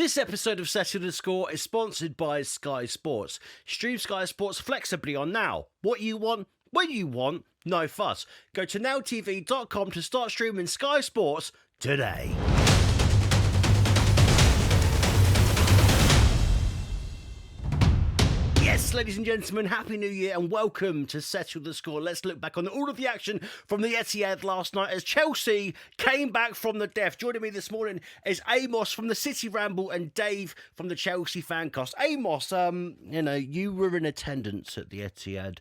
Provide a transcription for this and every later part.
This episode of Settle the Score is sponsored by Sky Sports. Stream Sky Sports flexibly on Now. What you want, when you want, no fuss. Go to nowtv.com to start streaming Sky Sports today. Yes, ladies and gentlemen, Happy New Year and welcome to Settle the Score. Let's look back on all of the action from the Etihad last night as Chelsea came back from the death. Joining me this morning is Amos from the City Ramble and Dave from the Chelsea Fancast. Amos, you were in attendance at the Etihad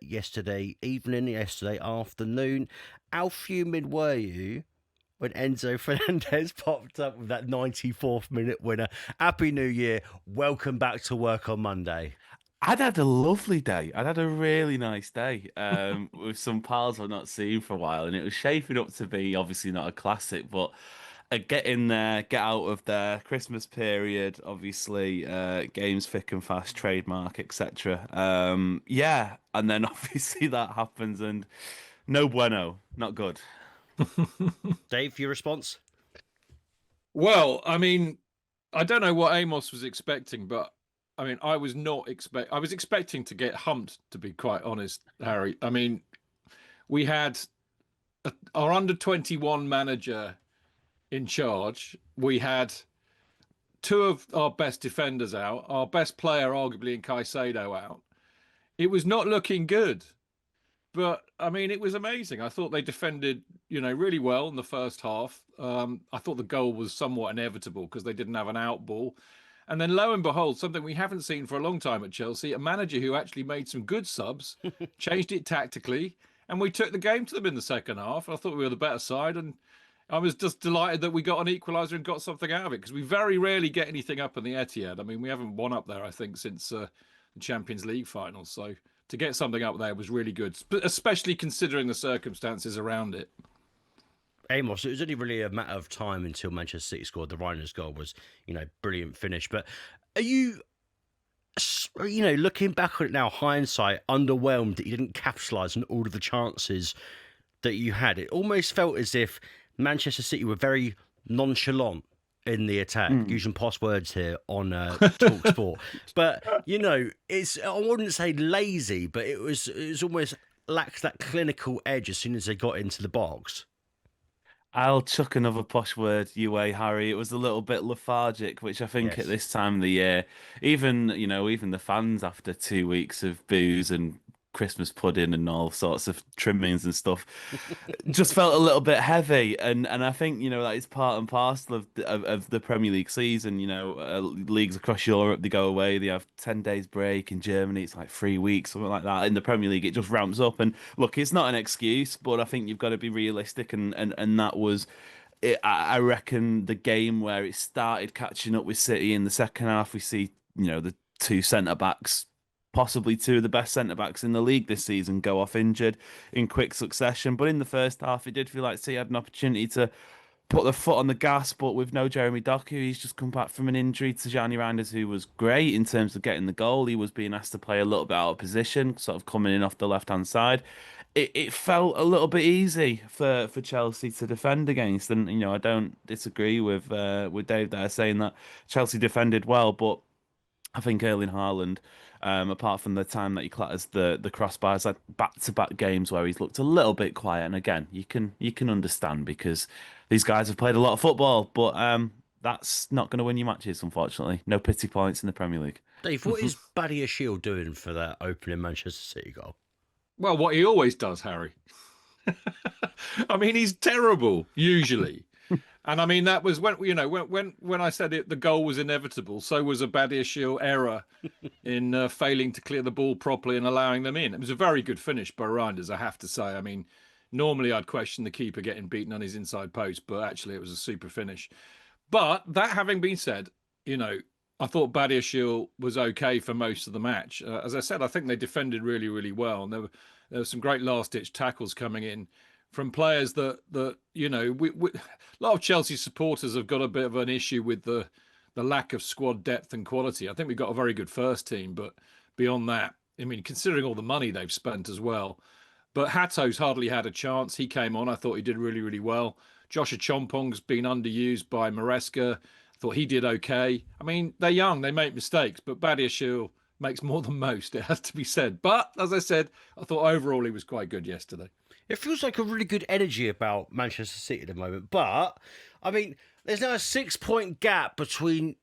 yesterday evening, yesterday afternoon. How fuming were you when Enzo Fernandez popped up with that 94th minute winner? Happy New Year. Welcome back to work on Monday. I'd had a lovely day. I'd had a really nice day with some pals I've not seen for a while, and it was shaping up to be obviously not a classic, but get in there, get out of there. Christmas period, obviously, games thick and fast, trademark, etc. And then obviously that happens, and no bueno, not good. Dave, your response? Well, I mean, I don't know what Amos was expecting, but I mean, I was expecting to get humped, to be quite honest, Harry. I mean, we had our under-21 manager in charge. We had two of our best defenders out, our best player arguably in Caicedo out. It was not looking good. But I mean, it was amazing. I thought they defended, really well in the first half. I thought the goal was somewhat inevitable because they didn't have an out ball. And then lo and behold, something we haven't seen for a long time at Chelsea, a manager who actually made some good subs, changed it tactically, and we took the game to them in the second half. I thought we were the better side, and I was just delighted that we got an equaliser and got something out of it because we very rarely get anything up in the Etihad. I mean, we haven't won up there, I think, since the Champions League final. So to get something up there was really good, especially considering the circumstances around it. Amos, it was only really a matter of time until Manchester City scored. The Reiner's goal was, brilliant finish. But are you, looking back on it now, hindsight, underwhelmed that you didn't capitalise on all of the chances that you had? It almost felt as if Manchester City were very nonchalant in the attack, using posh words here on talkSPORT. But, I wouldn't say lazy, but it was almost lacked that clinical edge as soon as they got into the box. I'll chuck another posh word your way, Harry. It was a little bit lethargic, which I think at this time of the year, even the fans after 2 weeks of booze and Christmas pudding and all sorts of trimmings and stuff, just felt a little bit heavy. And I think that is part and parcel of the Premier League season. Leagues across Europe, they go away, they have 10 days break. In Germany, it's like 3 weeks, something like that. In the Premier League, it just ramps up. And look, it's not an excuse, but I think you've got to be realistic. And that was it. I reckon the game where it started catching up with City in the second half, we see the two centre backs, possibly two of the best centre-backs in the league this season, go off injured in quick succession. But in the first half, it did feel like City had an opportunity to put their foot on the gas, but with no Jeremy Doku, he's just come back from an injury. to Gianni Reinders, who was great in terms of getting the goal. He was being asked to play a little bit out of position, sort of coming in off the left-hand side. It felt a little bit easy for Chelsea to defend against. And, I don't disagree with Dave there saying that Chelsea defended well, but I think Erling Haaland, apart from the time that he clatters the crossbars, like back-to-back games where he's looked a little bit quiet. And again, you can understand because these guys have played a lot of football, but that's not going to win you matches, unfortunately. No pity points in the Premier League. Dave, what is Badiashile doing for that opening Manchester City goal? Well, what he always does, Harry. I mean, he's terrible usually. And I mean, that was when I said it, the goal was inevitable. So was a Badiashile error in failing to clear the ball properly and allowing them in. It was a very good finish by Reinders, I have to say. I mean, normally I'd question the keeper getting beaten on his inside post, but actually it was a super finish. But that having been said, I thought Badiashile was okay for most of the match. As I said, I think they defended really, really well, and there were some great last-ditch tackles coming in from players that a lot of Chelsea supporters have got a bit of an issue with the lack of squad depth and quality. I think we've got a very good first team, but beyond that, I mean, considering all the money they've spent as well. But Hato's hardly had a chance. He came on. I thought he did really, really well. Joshua Chompong's been underused by Maresca. thought he did okay. I mean, they're young, they make mistakes, but Badiashile makes more than most, it has to be said. But as I said, I thought overall he was quite good yesterday. It feels like a really good energy about Manchester City at the moment. But, I mean, there's now a 6-point gap between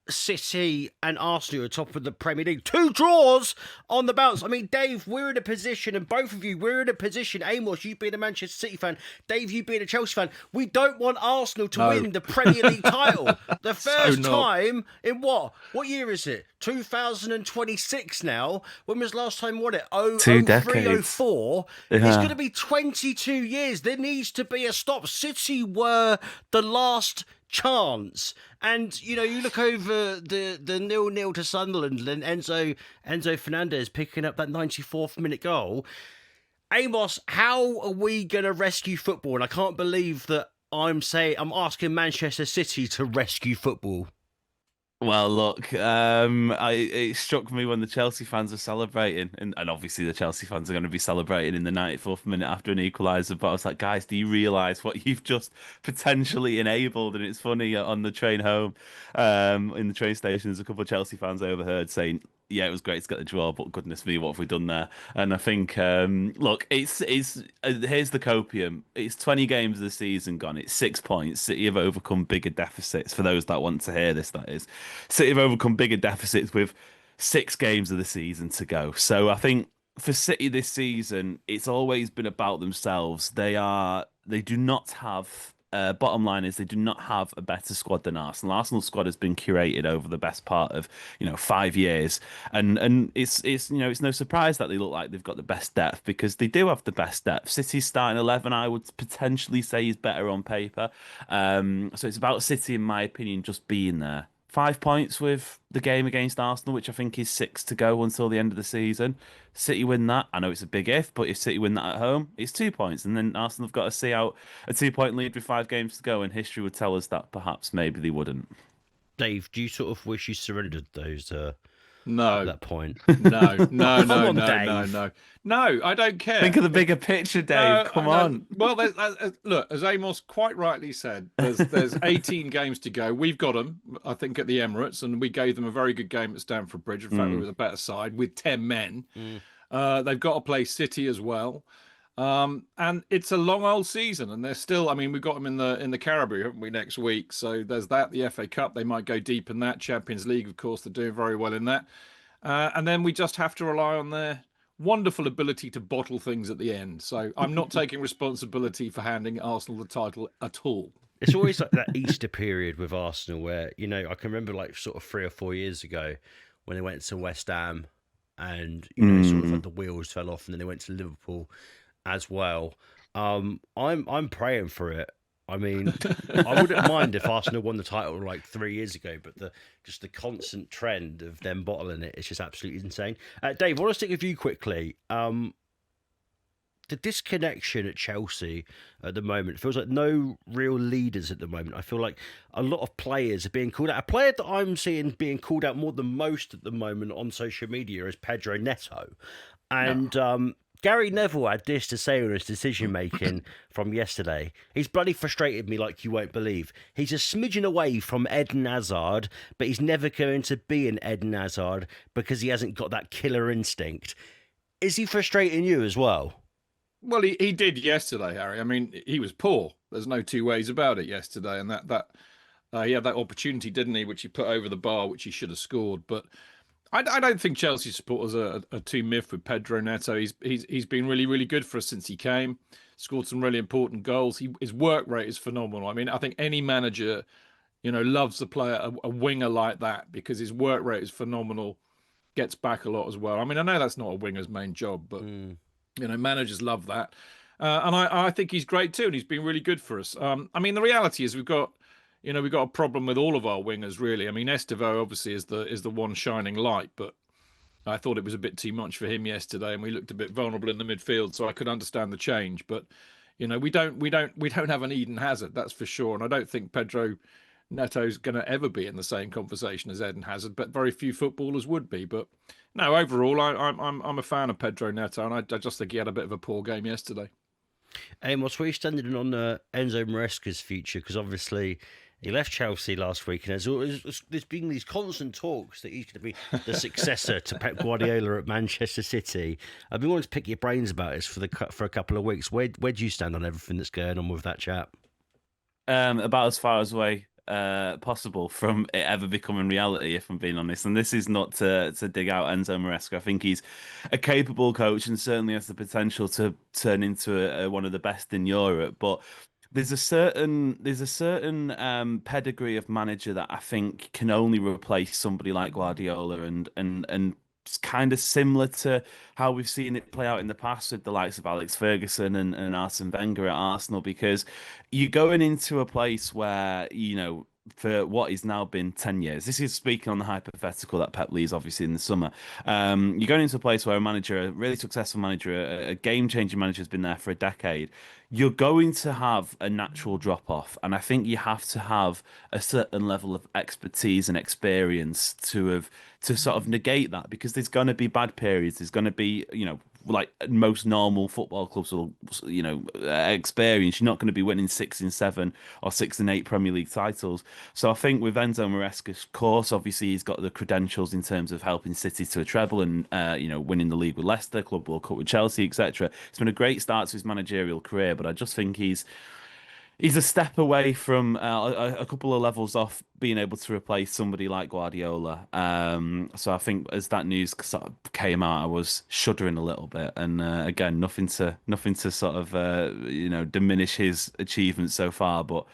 City and Arsenal at the top of the Premier League. 2 draws on the bounce. I mean, Dave, we're in a position, and both of you, we're in a position, Amos, you being a Manchester City fan, Dave, you being a Chelsea fan, we don't want Arsenal to win the Premier League title. The first time in what year is it? 2026 now. When was the last time we won it? 2 decades. 04. It's going to be 22 years. There needs to be a stop. City were the last chance, and you look over the 0-0 to Sunderland and Enzo Fernandez picking up that 94th minute goal. Amos, how are we going to rescue football? And I can't believe that I'm asking Manchester City to rescue football. Well, look, it struck me when the Chelsea fans were celebrating, and obviously the Chelsea fans are going to be celebrating in the 94th minute after an equaliser, but I was like, guys, do you realise what you've just potentially enabled? And it's funny, on the train home, in the train station, there's a couple of Chelsea fans I overheard saying, yeah, it was great to get the draw, but goodness me, what have we done there? And I think, look, it's here's the copium. It's 20 games of the season gone. It's 6 points. City have overcome bigger deficits. For those that want to hear this, that is, City have overcome bigger deficits with 6 games of the season to go. So I think for City this season, it's always been about themselves. They do not have. Bottom line is they do not have a better squad than Arsenal. Arsenal's squad has been curated over the best part of 5 years, and it's no surprise that they look like they've got the best depth, because they do have the best depth. City's starting 11, I would potentially say, is better on paper. So it's about City, in my opinion, just being there. 5 points with the game against Arsenal, which I think is 6 to go until the end of the season. City win that. I know it's a big if, but if City win that at home, it's 2 points. And then Arsenal have got to see out a 2-point lead with 5 games to go, and history would tell us that perhaps maybe they wouldn't. Dave, do you sort of wish you surrendered those No. at that point? No, Dave. No, I don't care. Think of the bigger picture, Dave. Come on. Well, look, as Amos quite rightly said, there's 18 games to go. We've got them, I think, at the Emirates, and we gave them a very good game at Stamford Bridge. In fact, we were the better side with 10 men. They've got to play City as well. And it's a long old season, and they're still, I mean, we've got them in the Caribou, haven't we, next week? So there's that, the FA Cup, they might go deep in that. Champions League, of course, they're doing very well in that. And then we just have to rely on their wonderful ability to bottle things at the end. So I'm not taking responsibility for handing Arsenal the title at all. It's always like that Easter period with Arsenal where, I can remember like sort of 3 or 4 years ago when they went to West Ham and, sort of like the wheels fell off, and then they went to Liverpool as well. I'm praying for it. I mean, I wouldn't mind if Arsenal won the title like 3 years ago, but the constant trend of them bottling it is just absolutely insane. Dave, I want to stick with you quickly. The disconnection at Chelsea at the moment feels like no real leaders at the moment. I feel like a lot of players are being called out. A player that I'm seeing being called out more than most at the moment on social media is Pedro Neto. And Gary Neville had this to say on his decision-making from yesterday. He's bloody frustrated me like you won't believe. He's a smidgen away from Eden Hazard, but he's never going to be an Eden Hazard because he hasn't got that killer instinct. Is he frustrating you as well? Well, he did yesterday, Harry. I mean, he was poor. There's no two ways about it yesterday. And he had that opportunity, didn't he, which he put over the bar, which he should have scored. But I don't think Chelsea supporters are too miffed with Pedro Neto. He's been really, really good for us since he came. Scored some really important goals. His work rate is phenomenal. I mean, I think any manager, loves the player, a winger like that, because his work rate is phenomenal. Gets back a lot as well. I mean, I know that's not a winger's main job, but managers love that. And I think he's great too, and he's been really good for us. I mean, the reality is we've got a problem with all of our wingers, really. I mean, Estevo obviously is the one shining light, but I thought it was a bit too much for him yesterday, and we looked a bit vulnerable in the midfield. So I could understand the change, but we don't have an Eden Hazard, that's for sure. And I don't think Pedro Neto's going to ever be in the same conversation as Eden Hazard, but very few footballers would be. But no, overall, I'm a fan of Pedro Neto, and I just think he had a bit of a poor game yesterday. Amos, where are you standing on Enzo Maresca's future? Because obviously He left Chelsea last week, and there's been these constant talks that he's going to be the successor to Pep Guardiola at Manchester City. I've been wanting to pick your brains about this for a couple of weeks. Where do you stand on everything that's going on with that chap? About as far away possible from it ever becoming reality, if I'm being honest. And this is not to dig out Enzo Maresca. I think he's a capable coach and certainly has the potential to turn into one of the best in Europe. But there's a certain pedigree of manager that I think can only replace somebody like Guardiola, and it's kind of similar to how we've seen it play out in the past with the likes of Alex Ferguson and Arsene Wenger at Arsenal, because you're going into a place where, for what has now been 10 years. This is speaking on the hypothetical that Pep leaves, obviously, in the summer. You're going into a place where a really successful manager, a game-changing manager has been there for a decade. You're going to have a natural drop-off. And I think you have to have a certain level of expertise and experience to sort of negate that, because there's going to be bad periods. There's going to be, like most normal football clubs will, experience. You're not going to be winning 6 and 7 or 6 and 8 Premier League titles. So I think with Enzo Maresca's course, obviously he's got the credentials in terms of helping City to a treble and winning the league with Leicester, Club World Cup with Chelsea, etc. It's been a great start to his managerial career, but I just think he's a step away from a couple of levels off being able to replace somebody like Guardiola. So I think as that news sort of came out, I was shuddering a little bit. And again, nothing to sort of diminish his achievements so far. But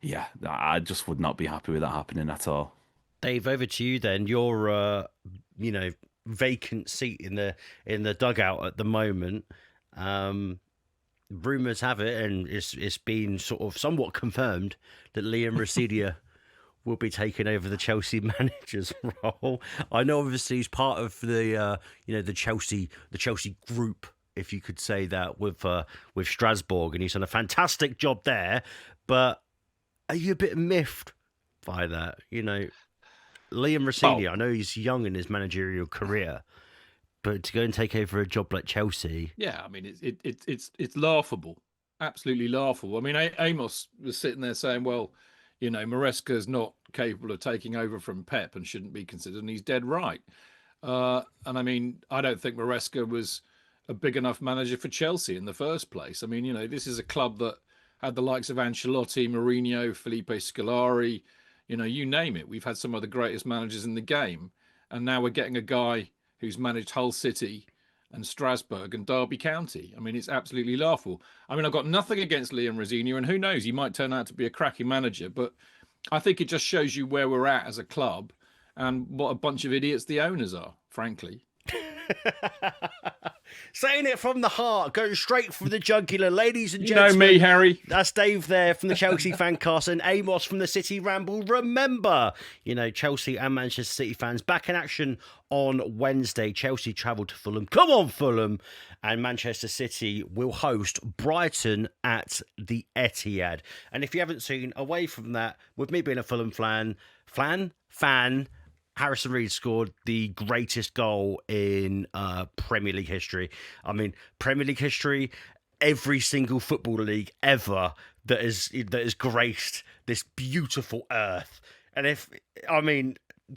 yeah, I just would not be happy with that happening at all. Dave, over to you then. Your vacant seat in the dugout at the moment. Rumours have it, and it's been sort of somewhat confirmed, that Liam Rosidia will be taking over the Chelsea manager's role. I know, obviously, he's part of the the Chelsea group, if you could say that, with Strasbourg, and he's done a fantastic job there. But are you a bit miffed by that? Liam Rosidia, I know he's young in his managerial career, but to go and take over a job like Chelsea... Yeah, I mean, it's laughable. Absolutely laughable. I mean, Amos was sitting there saying, well, Maresca's not capable of taking over from Pep and shouldn't be considered, and he's dead right. And I mean, I don't think Maresca was a big enough manager for Chelsea in the first place. I mean, this is a club that had the likes of Ancelotti, Mourinho, Felipe Scolari, you name it. We've had some of the greatest managers in the game, and now we're getting a guy who's managed Hull City and Strasbourg and Derby County. I mean, it's absolutely laughable. I mean, I've got nothing against Liam Rosinia, and who knows, he might turn out to be a cracking manager, but I think it just shows you where we're at as a club and what a bunch of idiots the owners are, frankly. Saying it from the heart, going straight for the jugular, ladies and You gentlemen. know me, Harry. That's Dave there from the Chelsea Fancast, and Amos from the City Ramble. Remember, Chelsea and Manchester City fans back in action on Wednesday. Chelsea travel to Fulham. Come on, Fulham. And Manchester City will host Brighton at the Etihad. And if you haven't seen, away from that, with me being a Fulham fan, Harrison Reed scored the greatest goal in Premier League history. I mean, Premier League history, every single football league ever that is graced this beautiful earth. And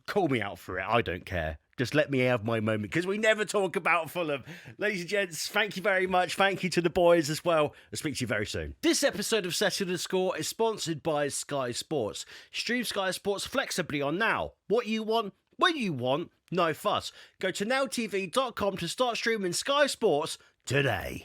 call me out for it. I don't care. Just let me have my moment, because we never talk about Fulham. Ladies and gents, thank you very much. Thank you to the boys as well. I'll speak to you very soon. This episode of Settle the Score is sponsored by Sky Sports. Stream Sky Sports flexibly on Now. What you want, when you want, no fuss. Go to nowtv.com to start streaming Sky Sports today.